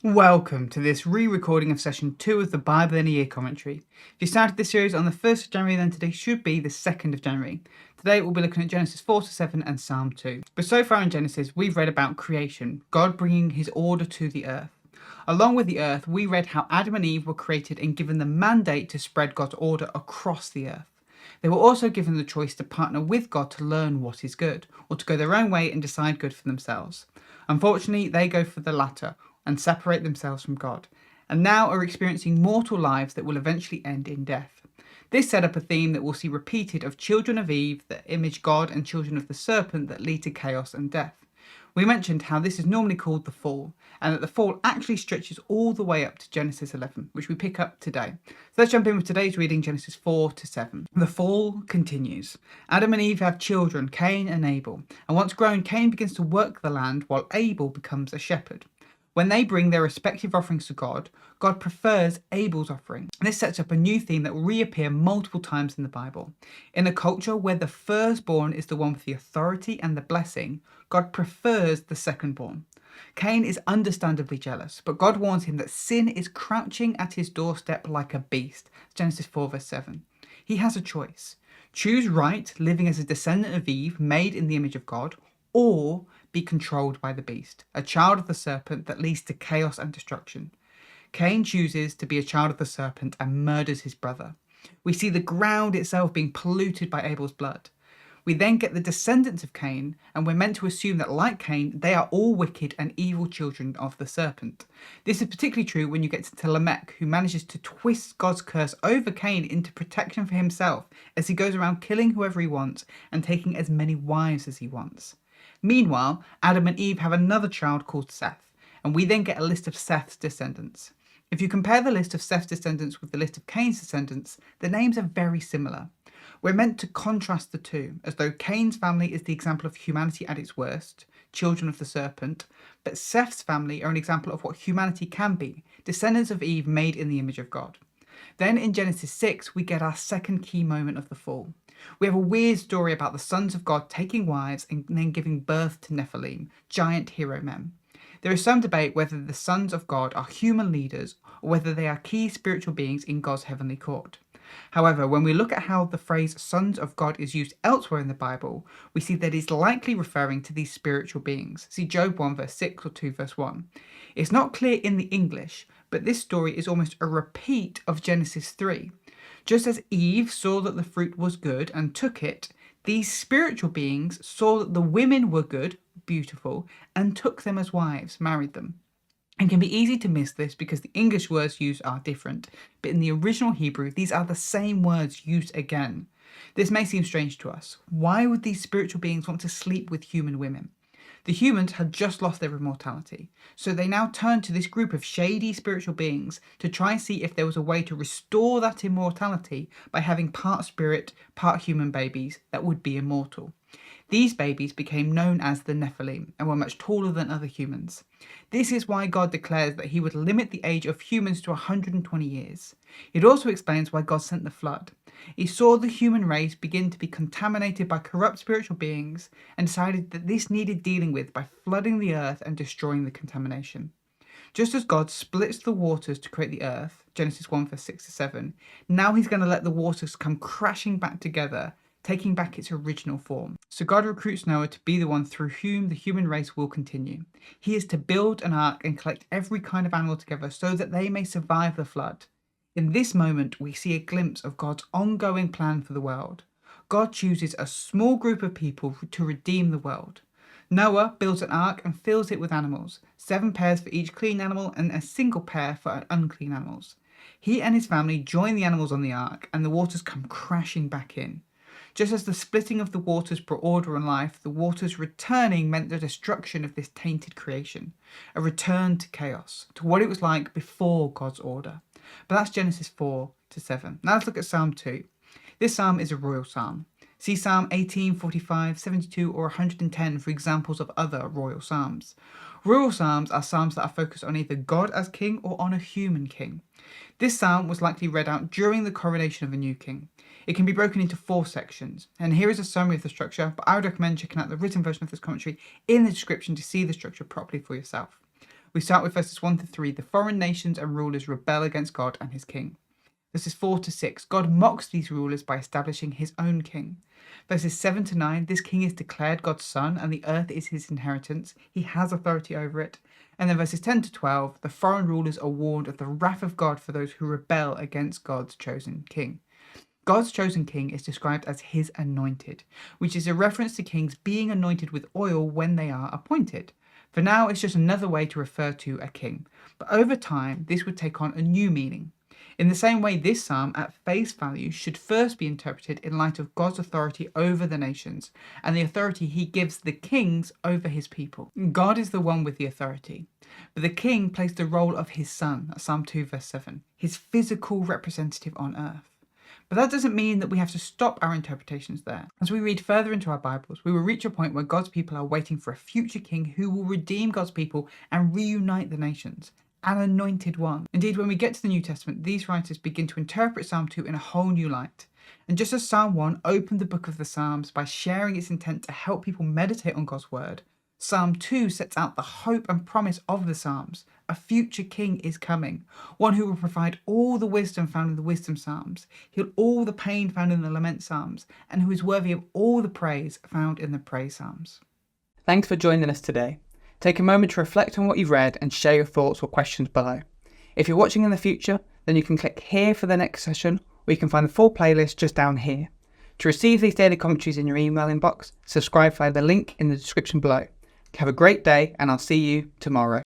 Welcome to this re-recording of session 2 of the Bible in a Year commentary. If you started this series on the 1st of January, then today should be the 2nd of January. Today we'll be looking at Genesis 4 to 7 and Psalm 2. But so far in Genesis, we've read about creation, God bringing his order to the earth. Along with the earth, we read how Adam and Eve were created and given the mandate to spread God's order across the earth. They were also given the choice to partner with God to learn what is good, or to go their own way and decide good for themselves. Unfortunately, they go for the latter and separate themselves from God, and now are experiencing mortal lives that will eventually end in death. This set up a theme that we'll see repeated of children of Eve that image God and children of the serpent that lead to chaos and death. We mentioned how this is normally called the fall, and that the fall actually stretches all the way up to Genesis 11, which we pick up today. So let's jump in with today's reading, Genesis 4 to 7. The fall continues. Adam and Eve have children, Cain and Abel, and once grown, Cain begins to work the land while Abel becomes a shepherd. When they bring their respective offerings to God, God prefers Abel's offering. This sets up a new theme that will reappear multiple times in the Bible. In a culture where the firstborn is the one with the authority and the blessing, God prefers the secondborn. Cain is understandably jealous, but God warns him that sin is crouching at his doorstep like a beast. Genesis 4 verse 7. He has a choice. Choose right, living as a descendant of Eve, made in the image of God, or be controlled by the beast, a child of the serpent that leads to chaos and destruction. Cain chooses to be a child of the serpent and murders his brother. We see the ground itself being polluted by Abel's blood. We then get the descendants of Cain, and we're meant to assume that, like Cain, they are all wicked and evil children of the serpent. This is particularly true when you get to Lamech, who manages to twist God's curse over Cain into protection for himself as he goes around killing whoever he wants and taking as many wives as he wants. Meanwhile, Adam and Eve have another child called Seth, and we then get a list of Seth's descendants. If you compare the list of Seth's descendants with the list of Cain's descendants, the names are very similar. We're meant to contrast the two, as though Cain's family is the example of humanity at its worst, children of the serpent, but Seth's family are an example of what humanity can be, descendants of Eve made in the image of God. Then in Genesis 6, we get our second key moment of the fall. We have a weird story about the sons of God taking wives and then giving birth to Nephilim, giant hero men. There is some debate whether the sons of God are human leaders or whether they are key spiritual beings in God's heavenly court. However, when we look at how the phrase sons of God is used elsewhere in the Bible, we see that it is likely referring to these spiritual beings. See Job 1 verse 6 or 2 verse 1. It's not clear in the English, but this story is almost a repeat of Genesis 3. Just as Eve saw that the fruit was good and took it, these spiritual beings saw that the women were good, beautiful, and took them as wives, married them. It can be easy to miss this because the English words used are different, but in the original Hebrew, these are the same words used again. This may seem strange to us. Why would these spiritual beings want to sleep with human women? The humans had just lost their immortality, so they now turned to this group of shady spiritual beings to try and see if there was a way to restore that immortality by having part spirit, part human babies that would be immortal. These babies became known as the Nephilim and were much taller than other humans. This is why God declares that he would limit the age of humans to 120 years. It also explains why God sent the flood. He saw the human race begin to be contaminated by corrupt spiritual beings and decided that this needed dealing with by flooding the earth and destroying the contamination. Just as God splits the waters to create the earth, Genesis 1 verse 6 to 7, now he's going to let the waters come crashing back together, taking back its original form. So God recruits Noah to be the one through whom the human race will continue. He is to build an ark and collect every kind of animal together so that they may survive the flood. In this moment, we see a glimpse of God's ongoing plan for the world. God chooses a small group of people to redeem the world. Noah builds an ark and fills it with animals, 7 pairs for each clean animal and a single pair for unclean animals. He and his family join the animals on the ark and the waters come crashing back in. Just as the splitting of the waters brought order and life, the waters returning meant the destruction of this tainted creation, a return to chaos, to what it was like before God's order. But that's Genesis 4 to 7. Now let's look at Psalm 2. This psalm is a royal psalm. See Psalm 18, 45, 72 or 110 for examples of other royal psalms. Royal psalms are psalms that are focused on either God as king or on a human king. This psalm was likely read out during the coronation of a new king. It can be broken into 4 sections, and here is a summary of the structure, but I would recommend checking out the written version of this commentary in the description to see the structure properly for yourself. We start with verses 1 to 3. The foreign nations and rulers rebel against God and his king. Verses 4 to 6. God mocks these rulers by establishing his own king. Verses 7 to 9. This king is declared God's son and the earth is his inheritance. He has authority over it. And then verses 10 to 12. The foreign rulers are warned of the wrath of God for those who rebel against God's chosen king. God's chosen king is described as his anointed, which is a reference to kings being anointed with oil when they are appointed. For now, it's just another way to refer to a king, but over time, this would take on a new meaning. In the same way, this psalm, at face value, should first be interpreted in light of God's authority over the nations and the authority he gives the kings over his people. God is the one with the authority, but the king plays the role of his son, Psalm 2 verse 7, his physical representative on earth. But that doesn't mean that we have to stop our interpretations there. As we read further into our Bibles, we will reach a point where God's people are waiting for a future king who will redeem God's people and reunite the nations, an anointed one. Indeed, when we get to the New Testament, these writers begin to interpret Psalm 2 in a whole new light. And just as Psalm 1 opened the book of the Psalms by sharing its intent to help people meditate on God's word, Psalm 2 sets out the hope and promise of the Psalms. A future king is coming, one who will provide all the wisdom found in the wisdom Psalms, heal all the pain found in the lament Psalms, and who is worthy of all the praise found in the praise Psalms. Thanks for joining us today. Take a moment to reflect on what you've read and share your thoughts or questions below. If you're watching in the future, then you can click here for the next session, or you can find the full playlist just down here. To receive these daily commentaries in your email inbox, subscribe via the link in the description below. Have a great day, and I'll see you tomorrow.